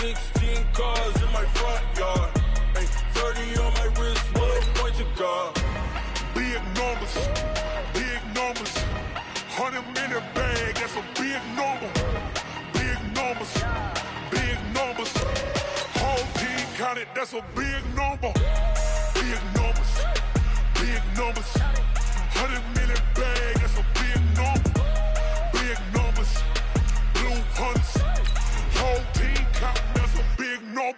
16 cars in my front yard. Ay, 30 on my wrist, one point to God. Big numbers, big numbers. 100 minute bag, that's a big number. Big numbers, big numbers. Whole team counted, that's a big number. Big numbers, big numbers. 100 minute bag, that's a big number. Big numbers, blue hunts. Whole team counting, that's a big number.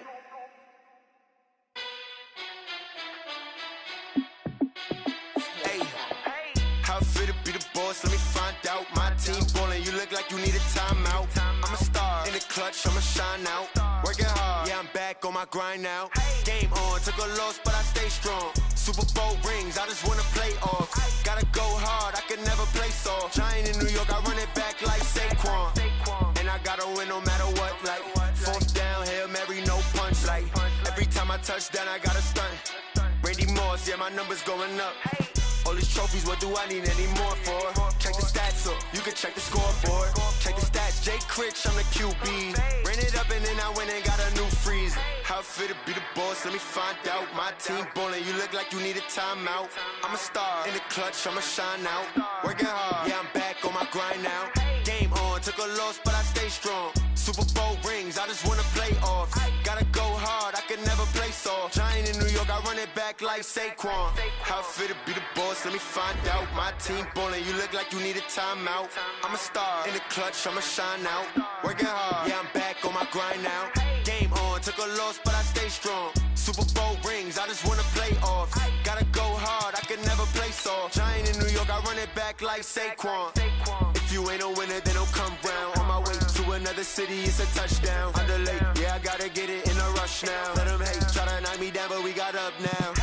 How fit to be the boss? Let me find out. My team ballin', you look like you need a timeout. I'm a star in the clutch, I'ma shine out. Working hard, yeah, I'm back on my grind now. Game on, took a loss, but I stay strong. Super Bowl rings, I just wanna play off. Gotta go hard, I can never play soft. Giant in New York, I run it back like Saquon. And I gotta win no matter what, like fourth down, Hail Mary, no punch. Like every time I touch down, I gotta stunt. Randy Moss, yeah, my numbers going up. All these trophies, what do I need any more for? Check the stats up, you can check the scoreboard. Check the stats, Jay Critch, I'm the QB. Ran it up and then I went and got a new freeze. How fit to be the boss, let me find out. My team ballin', you look like you need a timeout. I'm a star in the clutch, I'ma shine out. Working hard, yeah, I'm back on my grind now. Game on, took a loss, but I stay strong. Super Bowl rings, I just wanna play off. Gotta go hard, I can never play soft. Giant in New York, I run it back like Saquon. How fit to be the boss, let me find out. My team ballin', you look like you need a timeout. I'm a star in the clutch, I'ma shine out. Working hard, yeah, I'm back on my grind now. Game on, took a loss, but I stay strong. Super Bowl rings, I just wanna play off. Gotta go hard, I can never play soft. Giant in New York, I run it back like Saquon. If you ain't a winner, then don't come round. On my way to another city, it's a touchdown. Underlay, yeah, I gotta get it in a rush now. Let them hate, try to knock me down, but we got up now.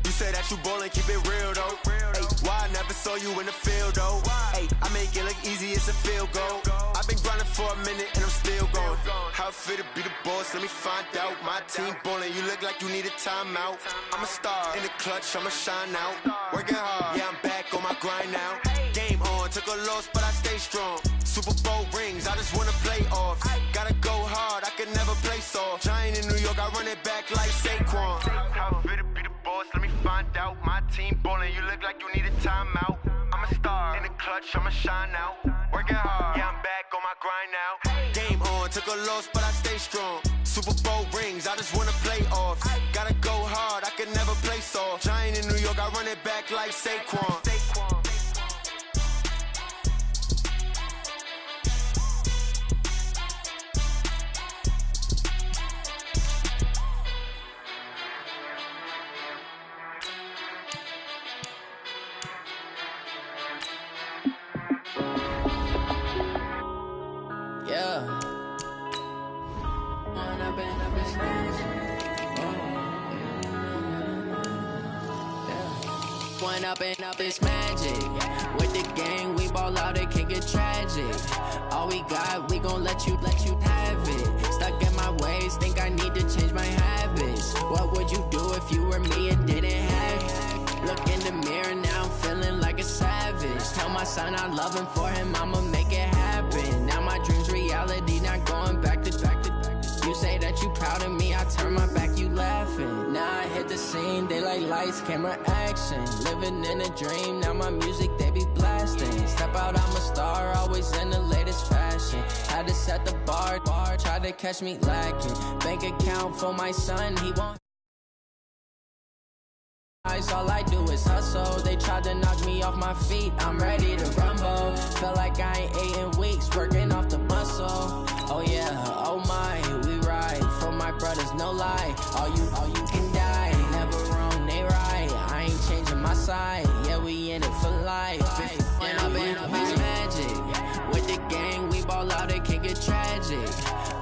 You say that you ballin', keep it real though. Ay, why I never saw you in the field though? Ay, I make it look easy, it's a field goal. I've been grinding for a minute and I'm still going. How fit to be the boss, let me find out. My team ballin', you look like you need a timeout. I'm a star in the clutch, I'ma shine out. Working hard, yeah, I'm back on my grind now. Game on, took a loss, but I stay strong. Super Bowl rings, I just wanna play off. Gotta go hard, I can never play soft. Giant in New York, I run it back like Saquon. How fit to be the boss, let me find out. My team ballin', you look like you need a timeout. I'm a star in the clutch, I'ma shine out. Working hard, yeah, I'm back on my grind now. Game on, took a loss, but I stay strong. Super Bowl rings, I just wanna play off. Gotta go hard, I can never play soft. Giant in New York, I run it back like Saquon. Up it's magic. With the gang, we ball out, it can get tragic. All we got, we gon' let you have it. Stuck in my ways, think I need to change my habits. What would you do if you were me and didn't have it? Look in the mirror, now I'm feeling like a savage. Tell my son I love him, for him I'ma make it happen. Now my dream's reality, not going back to. You say that you proud of me, I turn my back, you laughing. Now I hit the scene, they like lights, camera, action. Living in a dream, now my music, they be blasting. Step out, I'm a star, always in the latest fashion. Had to set the bar, try to catch me lacking. Bank account for my son, he won't. All I do is hustle. They tried to knock me off my feet, I'm ready to rumble. Felt like I ain't ate in weeks, working off the muscle. Oh yeah, oh my, we ride for my brothers, no lie. All you can die, never wrong, they right. I ain't changing my side, yeah, we in it for life. And I've been it's magic. With the gang, we ball out, it can get tragic.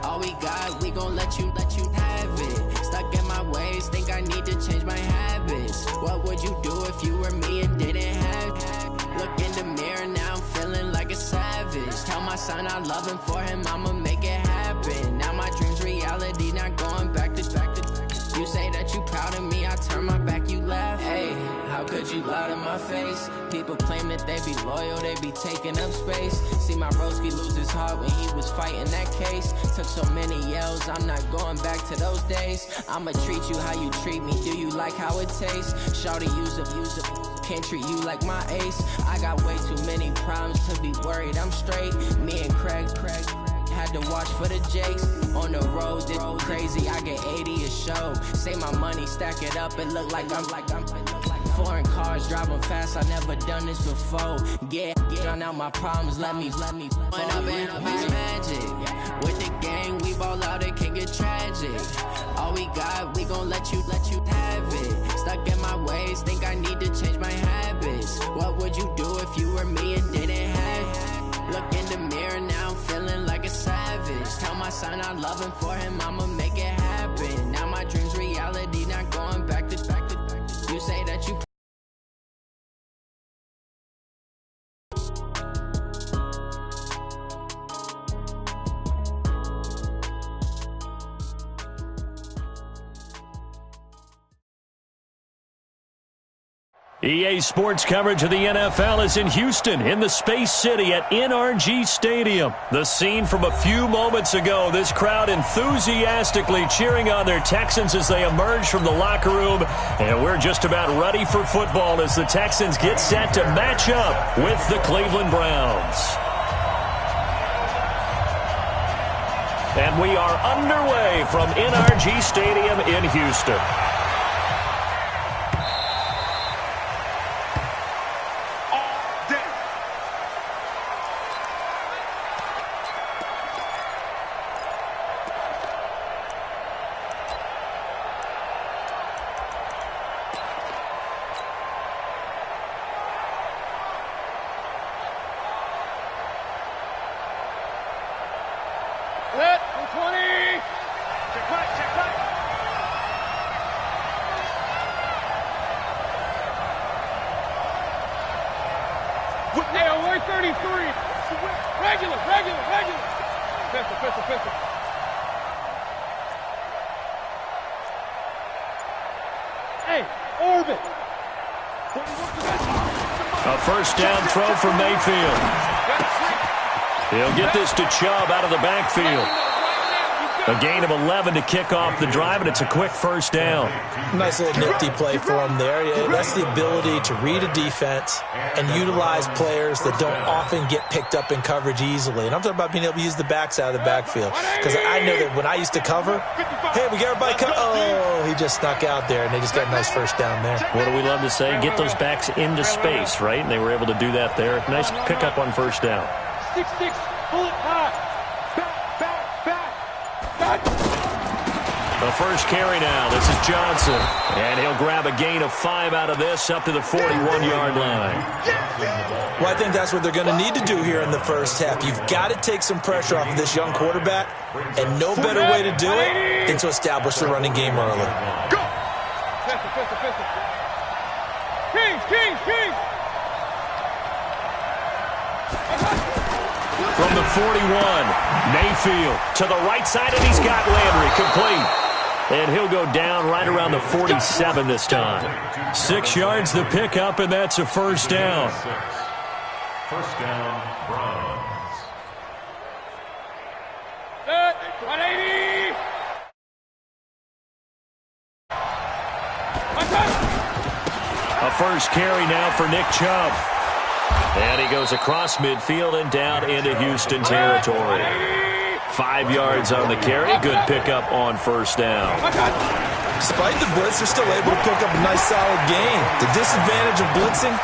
All we got, we gon' let you have it. Stuck in my ways, think I need to change my habits. What would you do if you were me and didn't have it? Look in the mirror, now I'm feeling like a savage. Tell my son I love him, for him I'ma make it happen. Now my dream's reality, not going back to. You say that you proud of me, I turn my back, you laugh. Hey, how could you lie to my my face. People claim that they be loyal, they be taking up space. See my broski lose his heart when he was fighting that case. Took so many yells, I'm not going back to those days. I'ma treat you how you treat me, do you like how it tastes? Shawty use up, can't treat you like my ace. I got way too many problems to be worried, I'm straight. Me and Craig had to watch for the Jakes. On the road, did crazy, I get 80 a show. Say my money, stack it up, it look like I'm foreign cars, driving fast, I never done this before. Get out my problems, let me up and up is magic. With the gang, we ball out, it can get tragic. All we got, we gon' let you have it. Stuck in my ways, think I need to change my habits. What would you do if you were me and didn't have it? Look in the mirror, now I'm feeling like a savage. Tell my son I love him, for him I'ma make it happen. Now my dream's reality, not going back to you say that you EA Sports coverage of the NFL is in Houston, in the Space City at NRG Stadium. The scene from a few moments ago, this crowd enthusiastically cheering on their Texans as they emerge from the locker room. And we're just about ready for football as the Texans get set to match up with the Cleveland Browns. And we are underway from NRG Stadium in Houston. A first down throw for Mayfield. He'll get this to Chubb out of the backfield. A gain of 11 to kick off the drive, and it's a quick first down. Nice little nifty play for him there. That's the ability to read a defense and utilize players that don't often get picked up in coverage easily. And I'm talking about being able to use the backs out of the backfield. Because I know that when I used to cover, hey, we got everybody cover. Oh, he just snuck out there, and they just got a nice first down there. What do we love to say? Get those backs into space, right? And they were able to do that there. Nice pickup on first down. 6-6, bullet high. The first carry now. This is Johnson. And he'll grab a gain of 5 out of this up to the 41-yard line. Well, I think that's what they're going to need to do here in the first half. You've got to take some pressure off of this young quarterback, and no better way to do it than to establish the running game early. Go! Kings! From the 41, Mayfield to the right side, and he's got Landry complete. And he'll go down right around the 47 this time. 6 yards the pickup, and that's a first down. First down, Browns. 180! A first carry now for Nick Chubb. And he goes across midfield and down into Houston territory. 5 yards on the carry. Good pickup on first down. Despite the blitz, they're still able to pick up a nice solid gain. The disadvantage of blitzing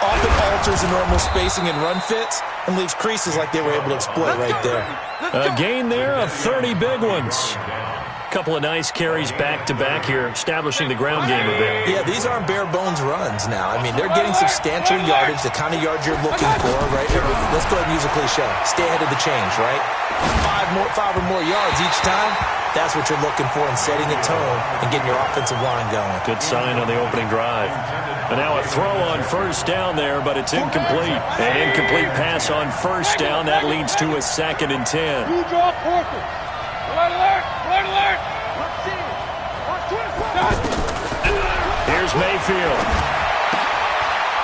often alters the normal spacing and run fits and leaves creases like they were able to exploit right there. A gain there of 30 big ones. Couple of nice carries back-to-back here, establishing the ground game a bit. Yeah, these aren't bare-bones runs now. I mean, they're getting substantial yardage, the kind of yards you're looking for, right? Let's go ahead and use a cliche. Stay ahead of the change, right? 5 or more yards each time, that's what you're looking for in setting a tone and getting your offensive line going. Good sign on the opening drive. And now a throw on first down there, but it's incomplete. An incomplete pass on first down. That leads to a 2nd and 10. Alert! Here's Mayfield.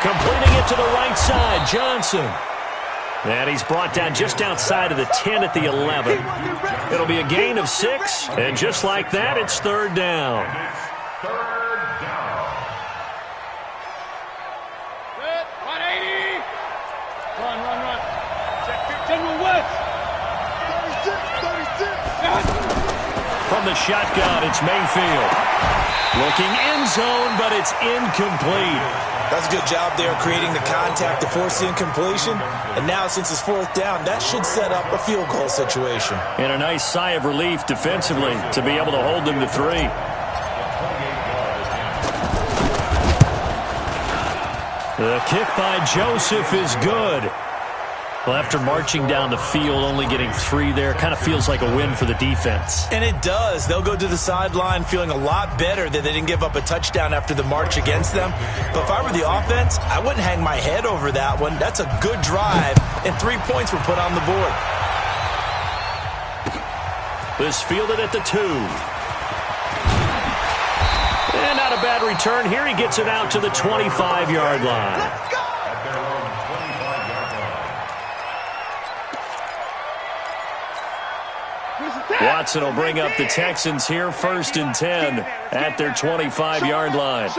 Completing it to the right side, Johnson. And he's brought down just outside of the 10 at the 11. It'll be a gain of 6, and just like that, it's third down. Third down. Good. 180. Run. Check 15 west. 36. From the shotgun, it's Mayfield. Looking end zone, but it's incomplete. That's a good job there creating the contact to force the incompletion. And now, since it's fourth down, that should set up a field goal situation. And a nice sigh of relief defensively to be able to hold them to 3. The kick by Joseph is good. Well, after marching down the field, only getting 3 there, kind of feels like a win for the defense. And it does. They'll go to the sideline feeling a lot better that they didn't give up a touchdown after the march against them. But if I were the offense, I wouldn't hang my head over that one. That's a good drive, and 3 points were put on the board. This fielded at the 2. And not a bad return here. He gets it out to the 25-yard line. Watson will bring up the Texans here, 1st and 10 at their 25-yard line.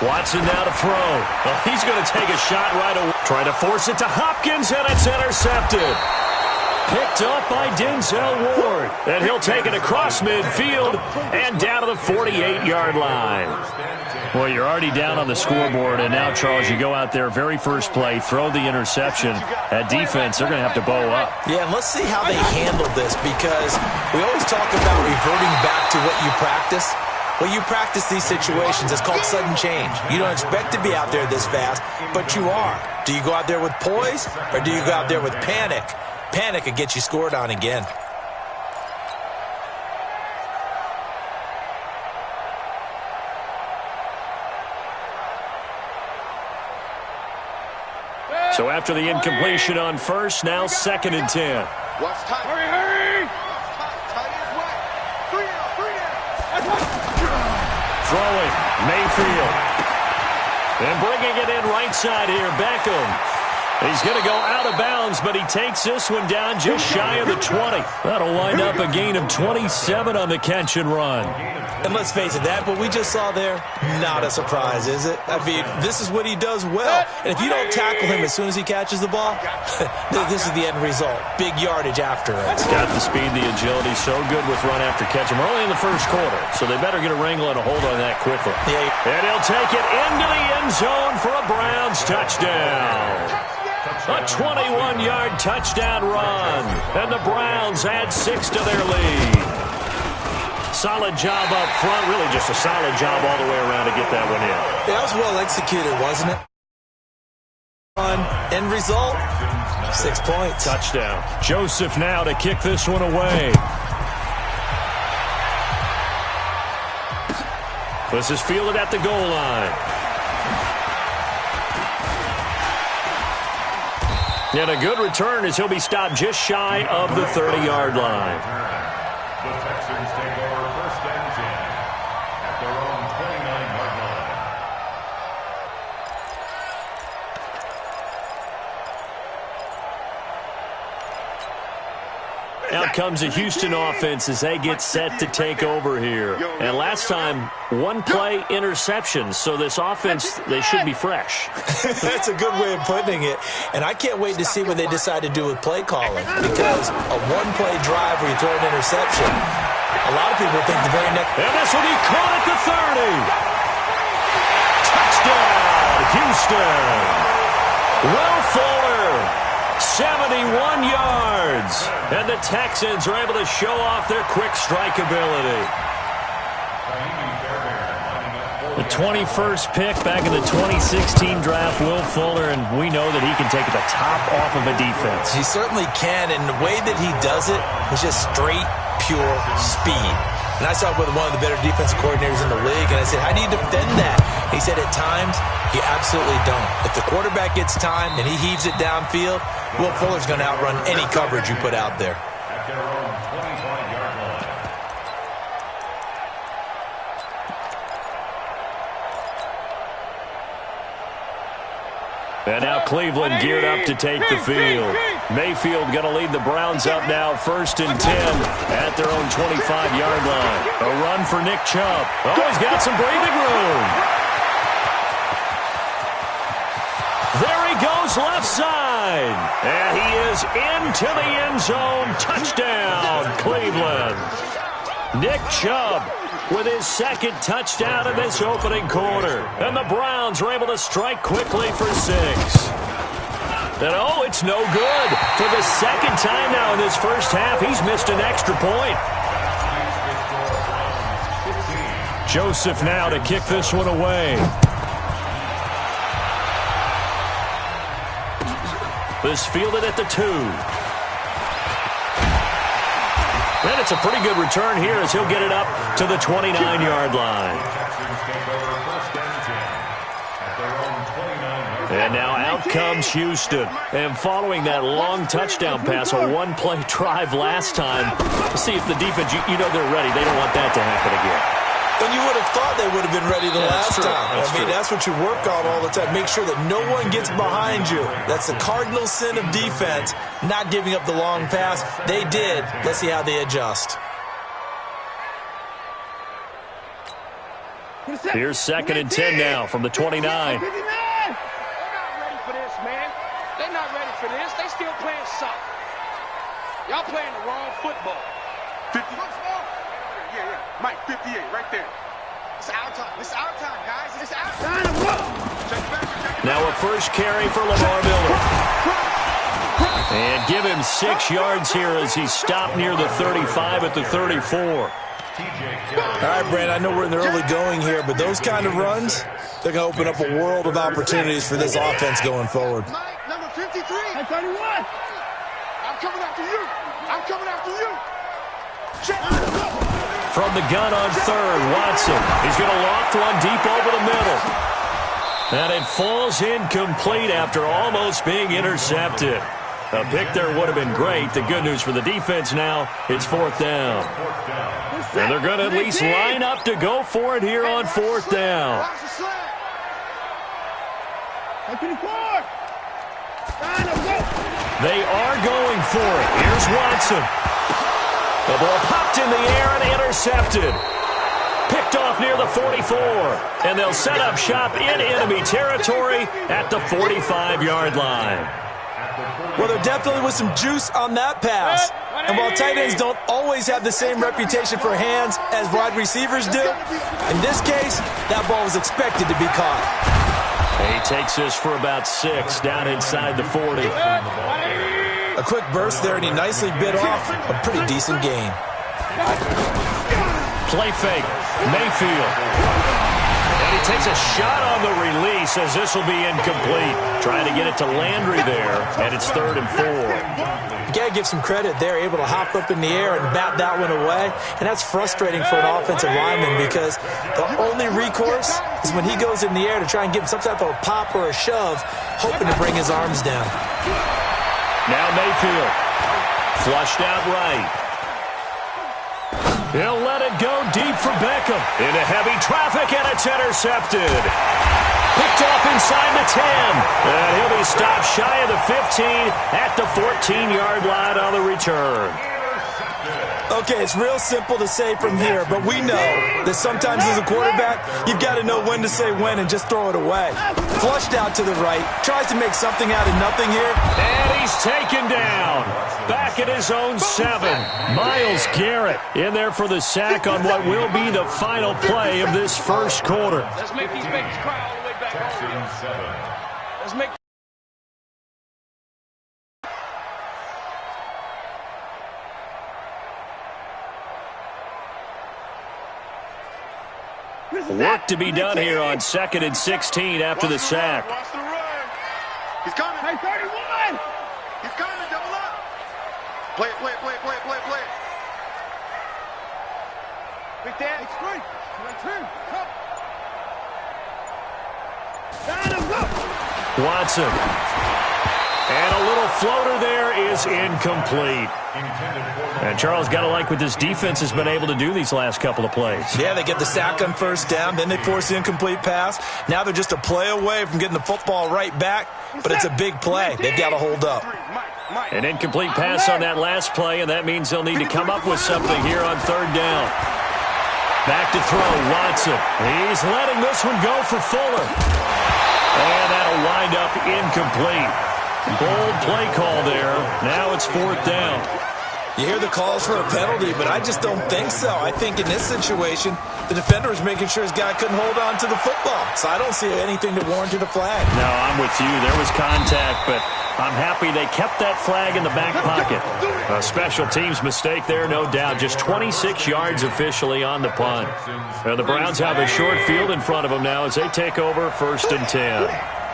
Watson now to throw. Well, he's going to take a shot right away. Trying to force it to Hopkins, and it's intercepted. Picked up by Denzel Ward. And he'll take it across midfield and down to the 48-yard line. Well, you're already down on the scoreboard, and now, Charles, you go out there, very first play, throw the interception. That defense, they're going to have to bow up. Yeah, and let's see how they handle this, because we always talk about reverting back to what you practice. Well, you practice these situations. It's called sudden change. You don't expect to be out there this fast, but you are. Do you go out there with poise, or do you go out there with panic? Panic could get you scored on again. So after the incompletion on first, now 2nd and 10. Hurry! Throwing, Mayfield. And bringing it in right side here, Beckham. He's going to go out of bounds, but he takes this one down just shy of the 20. That'll wind up a gain of 27 on the catch and run. And let's face it, that what we just saw there, not a surprise, is it? I mean, this is what he does well. And if you don't tackle him as soon as he catches the ball, this is the end result. Big yardage after it. It's got the speed, the agility, so good with run after catch. And we're only in the first quarter, so they better get a wrangle and a hold on that quickly. Yeah. And he'll take it into the end zone for a Browns touchdown. A 21-yard touchdown run. And the Browns add 6 to their lead. Solid job up front. Really just a solid job all the way around to get that one in. Yeah, that was well executed, wasn't it? End result, 6 points. Touchdown. Joseph now to kick this one away. This is fielded at the goal line. And a good return as he'll be stopped just shy of the 30-yard line. The Texans take over 1st and 10 at their own 29-yard line. Out comes the Houston offense as they get set to take over here. And last time, 1 play interception. So this offense, they should be fresh. That's a good way of putting it. And I can't wait to see what they decide to do with play calling. Because a 1-play drive where you throw an interception, a lot of people think the very next... And this will be caught at the 30. Touchdown, Houston. Will Fuller. 71 yards. And the Texans are able to show off their quick strike ability. The 21st pick back in the 2016 draft, Will Fuller, and we know that he can take the top off of a defense. He certainly can, and the way that he does it is just straight, pure speed. And I saw it with one of the better defensive coordinators in the league, and I said, how do you defend that? He said, at times, you absolutely don't. If the quarterback gets time and he heaves it downfield, Will Fuller's going to outrun any coverage you put out there. At their own 25-yard line. Cleveland geared up to take the field. Mayfield going to lead the Browns up now, 1st and 10 at their own 25-yard line. A run for Nick Chubb. Oh, he's got some breathing room. There he goes left side. And he is into the end zone. Touchdown, Cleveland. Nick Chubb with his 2nd touchdown in this opening quarter. And the Browns are able to strike quickly for 6. And oh, it's no good. For the 2nd time now in this first half, he's missed an extra point. Joseph now to kick this one away. This fielded at the 2. And it's a pretty good return here as he'll get it up to the 29-yard line. And now out comes Houston. And following that long touchdown pass, a one-play drive last time, see if the defense, you know they're ready. They don't want that to happen again. And you would have thought they would have been ready the last time. That's what you work on all the time. Make sure that no one gets behind you. That's the cardinal sin of defense, not giving up the long pass. They did. Let's see how they adjust. Here's 2nd and 10 now from the 29. They're not ready for this, man. They're not ready for this. They still playing soccer. Y'all playing the wrong football. 50. Yeah. Mike, 58, right there. It's our time. It's our time, guys. It's our time. Now a first carry for Lamar Miller. And give him 6 yards here as he's stopped near the 35 at the 34. All right, Brand, I know we're in the early going here, but those kind of runs, they're going to open up a world of opportunities for this offense going forward. Mike, number 53. Hey, 31. I'm coming after you. I'm coming after you. From the gun on 3rd, Watson. He's going to loft one deep over the middle. And it falls incomplete after almost being intercepted. A pick there would have been great. The good news for the defense now, it's 4th down. And they're going to at least line up to go for it here on 4th down. They are going for it. Here's Watson. The ball popped in the air and intercepted. Picked off near the 44. And they'll set up shop in enemy territory at the 45-yard line. Well, there definitely was some juice on that pass. And while tight ends don't always have the same reputation for hands as wide receivers do, in this case, that ball was expected to be caught. He takes this for about 6 down inside the 40. A quick burst there, and he nicely bit off a pretty decent gain. Play fake. Mayfield. And he takes a shot on the release as this will be incomplete. Trying to get it to Landry there, and it's 3rd and 4. You got to give some credit. They're able to hop up in the air and bat that one away, and that's frustrating for an offensive lineman because the only recourse is when he goes in the air to try and give him some type of a pop or a shove, hoping to bring his arms down. Now Mayfield. Flushed out right. He'll let it go deep for Beckham. Into heavy traffic, and it's intercepted. Picked off inside the 10. And he'll be stopped shy of the 15 at the 14-yard line on the return. Okay, it's real simple to say from here, but we know that sometimes as a quarterback, you've got to know when to say when and just throw it away. Flushed out to the right, tries to make something out of nothing here. And he's taken down. Back at his own 7. Myles Garrett in there for the sack on what will be the final play of this first quarter. Let's make these babies cry all the way back home. Let's make Work to be done here on 2nd and 16 after the sack. Watch the run. He's coming. Hey, 31. He's coming. Double up. Play it. Big Dan. Straight. Watson. And a little floater there is incomplete. And Charles, got to like what this defense has been able to do these last couple of plays. Yeah, they get the sack on first down, then they force the incomplete pass. Now they're just a play away from getting the football right back, but it's a big play. They've got to hold up. An incomplete pass on that last play, and that means they'll need to come up with something here on third down. Back to throw, Watson. He's letting this one go for Fuller. And that'll wind up incomplete. Bold play call there. Now it's fourth down. You hear the calls for a penalty, but I just don't think so. I think in this situation, the defender was making sure his guy couldn't hold on to the football. So I don't see anything that warranted a flag. No, I'm with you. There was contact, but I'm happy they kept that flag in the back pocket. A special teams mistake there, no doubt. Just 26 yards officially on the punt. The Browns have a short field in front of them now as they take over first and 10.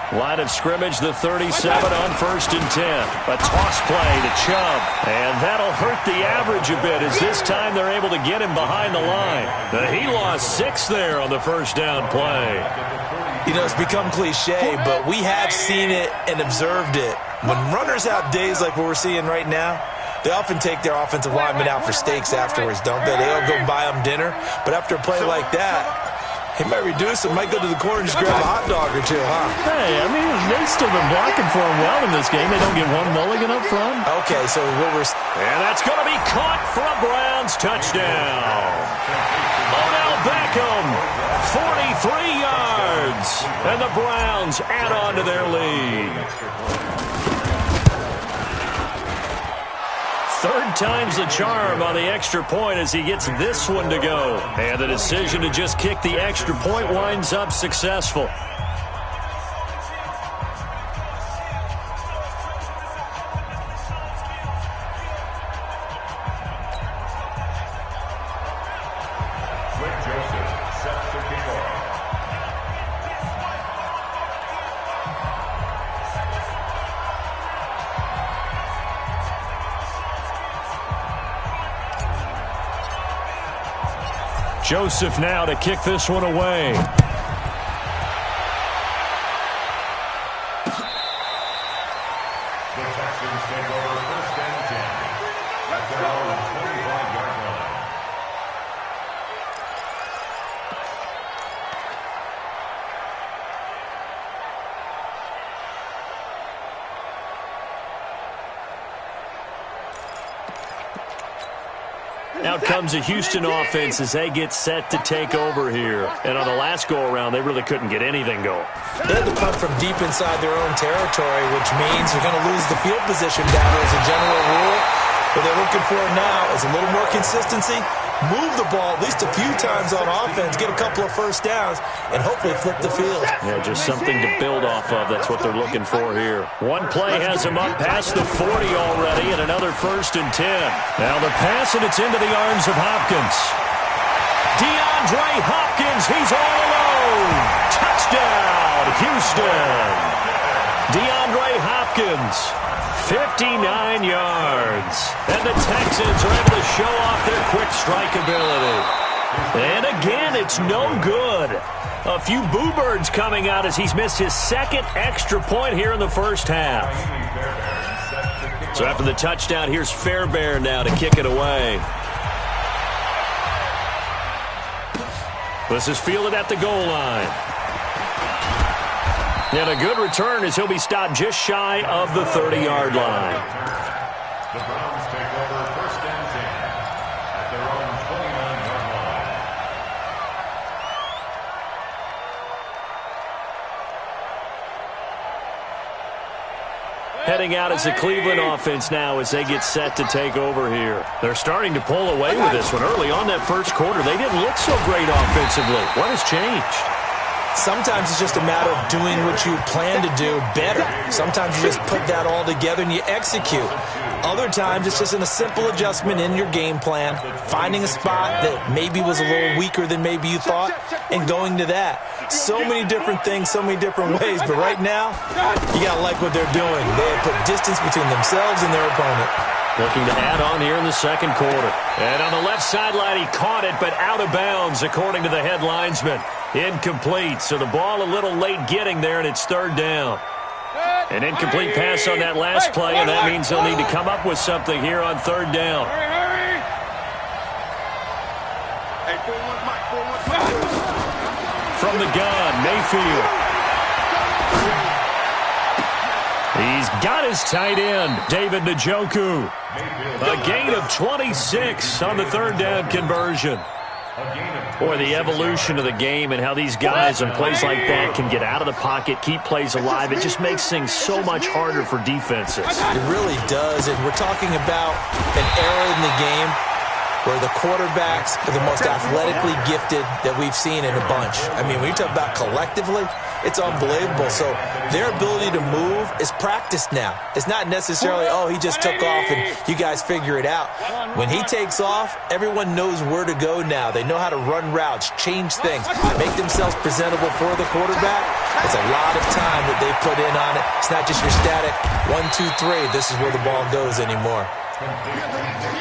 Line of scrimmage, the 37 on first and 10. A toss play to Chubb. And that'll hurt the average a bit as this time they're able to get him behind the line. He lost 6 there on the first down play. You know, it's become cliche, but we have seen it and observed it. When runners have days like what we're seeing right now, they often take their offensive linemen out for steaks afterwards, don't they? They'll go buy them dinner. But after a play like that, he might reduce it, might go to the corner and just grab a hot dog or two, huh? Hey, I mean, they've still been blocking for him well in this game. They don't get one mulligan up front. Okay, so what we're... And that's going to be caught for a Browns touchdown. Odell Beckham, 43 yards. And the Browns add on to their lead. Third time's the charm on the extra point as he gets this one to go. And the decision to just kick the extra point winds up successful. Joseph now to kick this one away. The Texans take over first and 10 at their own 25-yard line. Out comes a Houston offense as they get set to take over here. And on the last go-around, they really couldn't get anything going. They had to punt from deep inside their own territory, which means they're going to lose the field position battle as a general rule. What they're looking for now is a little more consistency, move the ball at least a few times on offense, get a couple of first downs, and hopefully flip the field. Yeah, just something to build off of. That's what they're looking for here. One play has them up past the 40 already, and another first and 10. Now the pass, and it's into the arms of Hopkins. DeAndre Hopkins, he's all alone. Touchdown, Houston. DeAndre Hopkins, 59 yards. And the Texans are able to show off their quick strike ability. And again, it's no good. A few boo birds coming out as he's missed his second extra point here in the first half. So after the touchdown, here's Fairbairn now to kick it away. This is fielded at the goal line. And a good return as he'll be stopped just shy of the 30-yard line. The Browns take over first and 10 at their own 29-yard line. Heading out as the Cleveland offense now as they get set to take over here. They're starting to pull away with this one. Early on that first quarter, they didn't look so great offensively. What has changed? Sometimes it's just a matter of doing what you plan to do better. Sometimes you just put that all together and you execute. Other times it's just a simple adjustment in your game plan, finding a spot that maybe was a little weaker than maybe you thought, and going to that. So many different things, so many different ways, but right now, you got to like what they're doing. They have put distance between themselves and their opponent. Looking to add on here in the second quarter. And on the left sideline, he caught it, but out of bounds, according to the head linesman. Incomplete, so the ball a little late getting there, and it's third down. An incomplete pass on that last play, and that means they'll need to come up with something here on third down. Hurry. Hey, 4-1, Mike, 4-1. From the gun, Mayfield. He's got his tight end, David Njoku. A gain of 26 on the third down conversion. Boy, the evolution of the game and how these guys on plays like that can get out of the pocket, keep plays alive, it just makes things so much harder for defenses. It really does, and we're talking about an era in the game where the quarterbacks are the most athletically gifted that we've seen in a bunch. I mean, when you talk about collectively, it's unbelievable. So their ability to move is practiced now. It's not necessarily, oh, he just took off and you guys figure it out. When he takes off, everyone knows where to go now. They know how to run routes, change things, make themselves presentable for the quarterback. It's a lot of time that they put in on it. It's not just your static 1, 2, 3. This is where the ball goes anymore.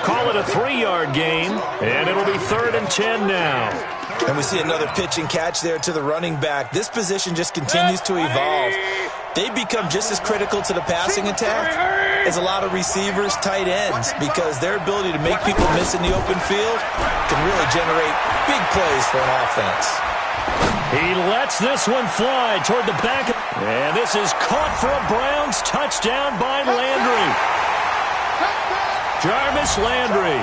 Call it a 3-yard gain, and it'll be 3rd and 10 now. And we see another pitch and catch there to the running back. This position just continues to evolve. They become just as critical to the passing attack as a lot of receivers, tight ends, because their ability to make people miss in the open field can really generate big plays for an offense. He lets this one fly toward the back. And this is caught for a Browns touchdown by Landry. Jarvis Landry,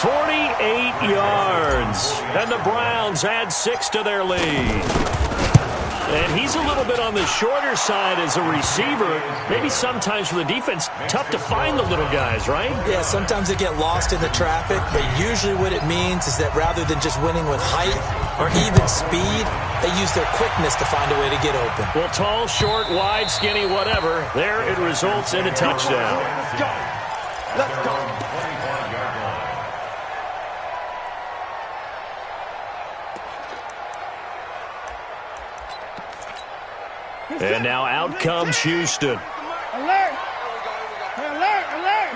48 yards. And the Browns add 6 to their lead. And he's a little bit on the shorter side as a receiver. Maybe sometimes for the defense, tough to find the little guys, right? Yeah, sometimes they get lost in the traffic, but usually what it means is that rather than just winning with height or even speed, they use their quickness to find a way to get open. Well, tall, short, wide, skinny, whatever, there it results in a touchdown. Let's go. Let's go. And now out comes Houston. Alert! Alert! Alert!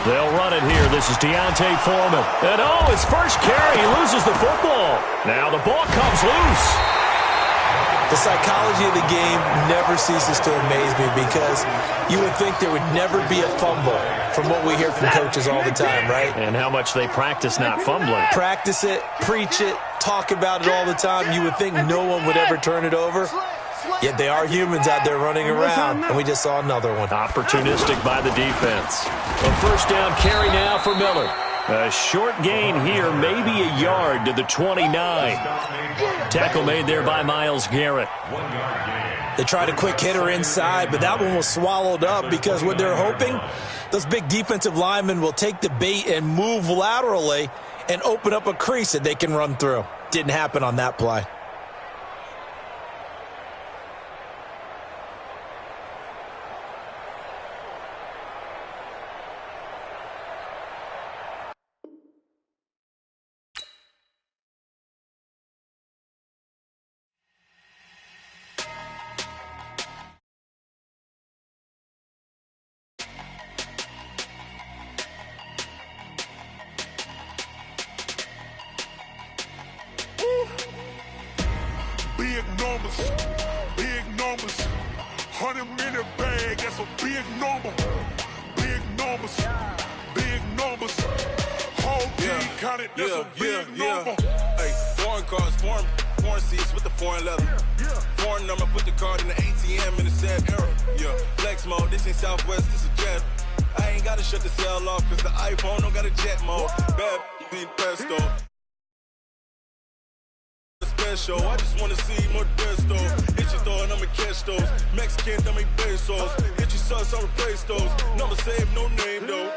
They'll run it here. This is Deontay Foreman. And oh, his first carry, he loses the football. Now the ball comes loose. The psychology of the game never ceases to amaze me because you would think there would never be a fumble from what we hear from coaches all the time, right? And how much they practice not fumbling. Practice it, preach it, talk about it all the time. You would think no one would ever turn it over. Yet they are humans out there running around, and we just saw another one. Opportunistic by the defense. A first down carry now for Miller. A short gain here, maybe a yard to the 29. Tackle made there by Myles Garrett. They tried a quick hitter inside, but that one was swallowed up because what they're hoping, those big defensive linemen will take the bait and move laterally and open up a crease that they can run through. Didn't happen on that play. Big numbers, 100-minute bag, that's a big number. Big numbers, whole team counted, that's a big number. Hey, foreign cars, foreign seats with the foreign leather. Foreign number, put the card in the ATM in the sad era. Yeah, flex mode, this ain't Southwest, this is jet. I ain't gotta shut the cell off, cause the iPhone don't got a jet mode. Bad being pesto. Special. I just wanna see more desto. Hit your throw and I'ma catch those. Mexican, dummy pesos. Hit your sauce, I'll replace those. Number save, no name though.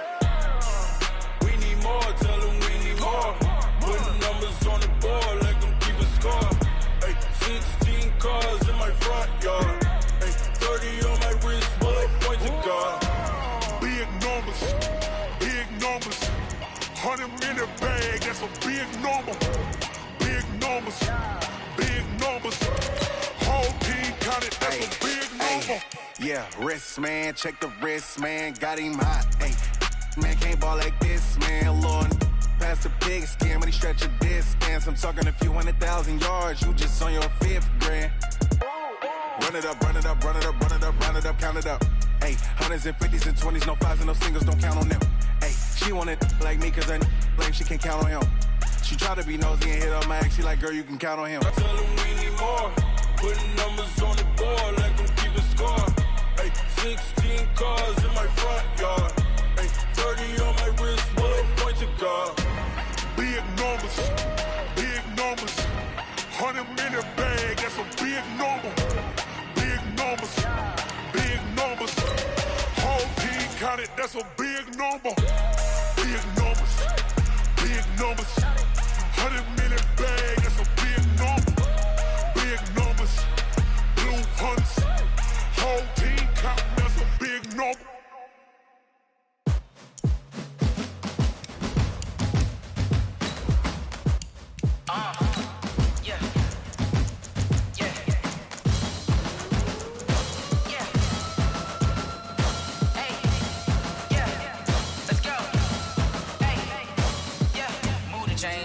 We need more, tell them we need more. Putting numbers on the board like I'm keeping score. Hey, 16 cars in my front yard. Hey, 30 on my wrist, bullet point to God. Big numbers, 100-minute bag, that's a big number. Big numbers, whole team counted, that's a big number. Yeah, wrist, man, check the wrist, man, got him hot, ayy. Man, can't ball like this, man, Lord. Past the big skin, when he stretch a distance. I'm talking a few 100,000 yards, you just on your 5th grand. Run it up, run it up, run it up, run it up, run it up, count it up. Hey, hundreds and fifties and 20s, no fives and no singles, don't count on them. Hey, she want it like me, cause I blame she can't count on him. She try to be nosy and hit up my ex, she like, girl, you can count on him. I tell him we need more, putting numbers on the board, like them keep a score. Hey, 16 cars in my front yard. Hey, 30 on my wrist, bullet point to God. Big numbers, big numbers. 100-minute bag, that's a big number. Big numbers, big numbers. Whole team counted, that's a big number. Big numbers, big numbers. 100-minute bag, that's a big number. Big numbers, blue hunts. Whole team counting, that's a big number.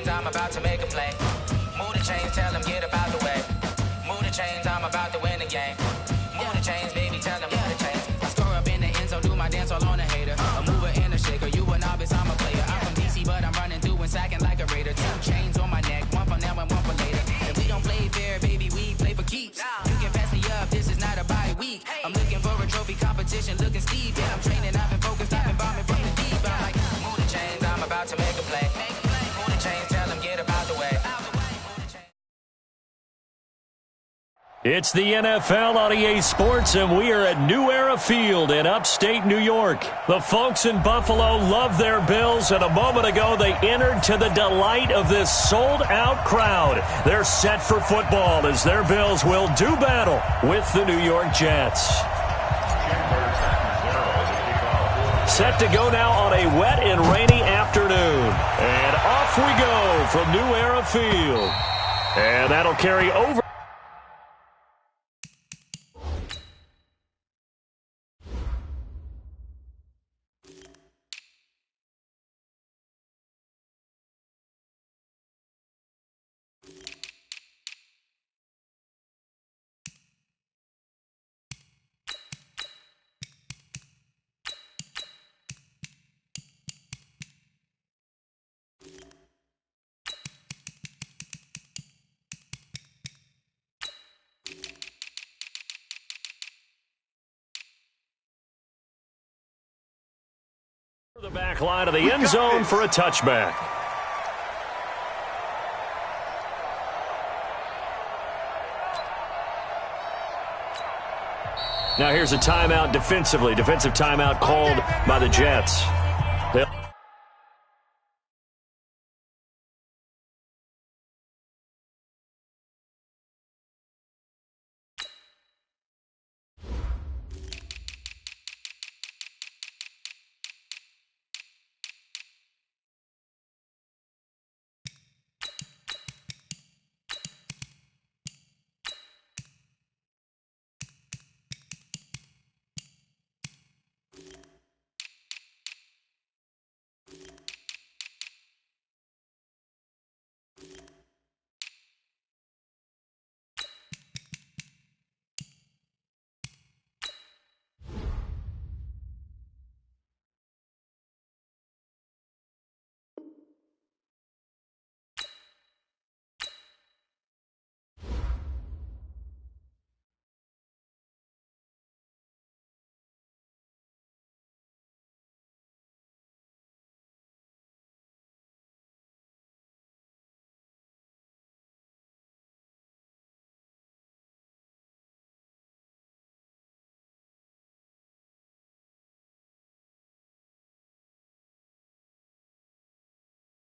I'm about to make a play. Move the chains, tell them get about the way. Move the chains, I'm about to win the game. Move the chains, baby, tell them move the chains. I score up in the end zone, do my dance all on a hater. A mover and a shaker, you a novice, I'm a player. I'm from DC, but I'm running through and sacking like a raider. 2 chains on my neck, one for now and one for later. And we don't play fair, baby, we play for keeps. You can pass me up, this is not a bye week. I'm looking for a trophy competition, looking steep. Yeah, I'm training, I've been focused, I've been bombing from the deep. I'm like, move the chains, I'm about to make a play. Move the chains, tell them get about the way. It's the NFL on EA Sports, and we are at New Era Field in upstate New York. The folks in Buffalo love their Bills, and a moment ago they entered to the delight of this sold-out crowd. They're set for football as their Bills will do battle with the New York Jets. Set to go now on a wet and rainy afternoon. And off we go from New Era Field. And that'll carry over. The back line of the end zone for a touchback. Now here's a timeout defensively. Defensive timeout called by the Jets.